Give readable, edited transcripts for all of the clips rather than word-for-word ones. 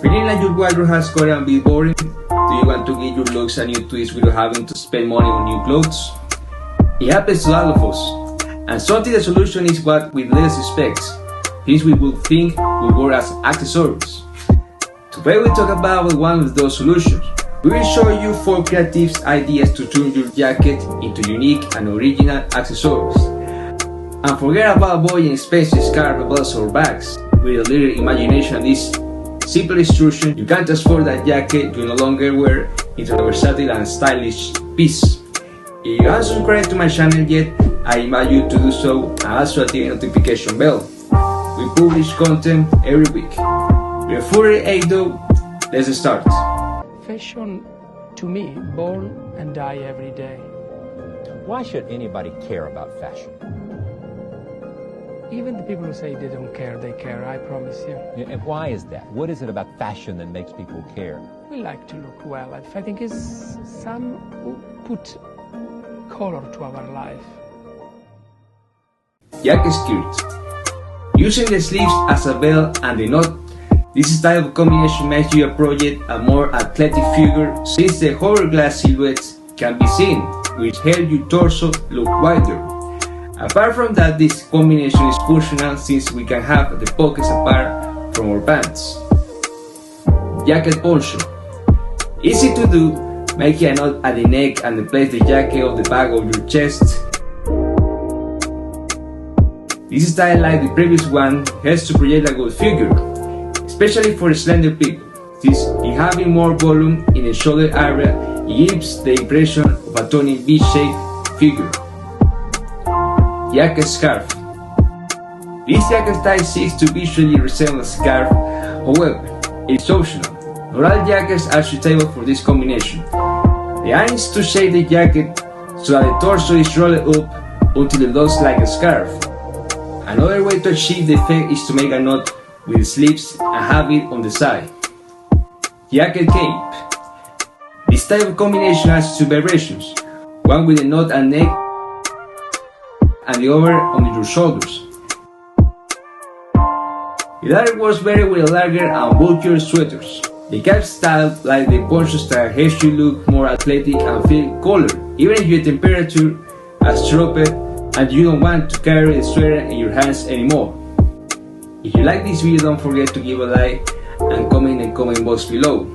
Feeling like your wardrobe has gotten a bit boring? Do you want to give your looks a new twist without having to spend money on new clothes? It happens to all of us, and sometimes the solution is what we least expect, things we would think would work as accessories. Today we talk about one of those solutions. We will show you 4 creative ideas to turn your jacket into unique and original accessories. And forget about buying expensive scarves, belts or bags. With a little imagination and this simple instruction, you can transform that jacket you no longer wear into a versatile and stylish piece. If you haven't subscribed to my channel yet, I invite you to do so and also activate the notification bell. We publish content every week. Without further ado, let's start. Fashion, to me, born and die every day. Why should anybody care about fashion? Even the people who say they don't care, they care, I promise you. And why is that? What is it about fashion that makes people care? We like to look well. I think it's some who put color to our life. Jacket skirt. Using the sleeves as a belt and the knot, this style of combination makes your project a more athletic figure since the hourglass silhouettes can be seen, which helps your torso look wider. Apart from that, this combination is functional since we can have the pockets apart from our pants. Jacket poncho. Easy to do, make a knot at the neck and place the jacket on the back of your chest. This style, like the previous one, helps to project a good figure, especially for slender people, since in having more volume in the shoulder area, it gives the impression of a tiny V-shaped figure. Jacket scarf. This jacket style seeks to visually resemble a scarf, however, it's optional. Not all jackets are suitable for this combination. The aim is to shape the jacket so that the torso is rolled up until it looks like a scarf. Another way to achieve the effect is to make a knot with the sleeves and have it on the side. Jacket cape. This type of combination has 2 variations, one with a knot and neck and the other on your shoulders. The latter works better with larger and bulkier sweaters. The cap style, like the poncho style, helps you look more athletic and feel cooler, even if your temperature has dropped and you don't want to carry the sweater in your hands anymore. If you like this video, don't forget to give a like and comment in the comment box below.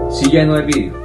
See you in another video.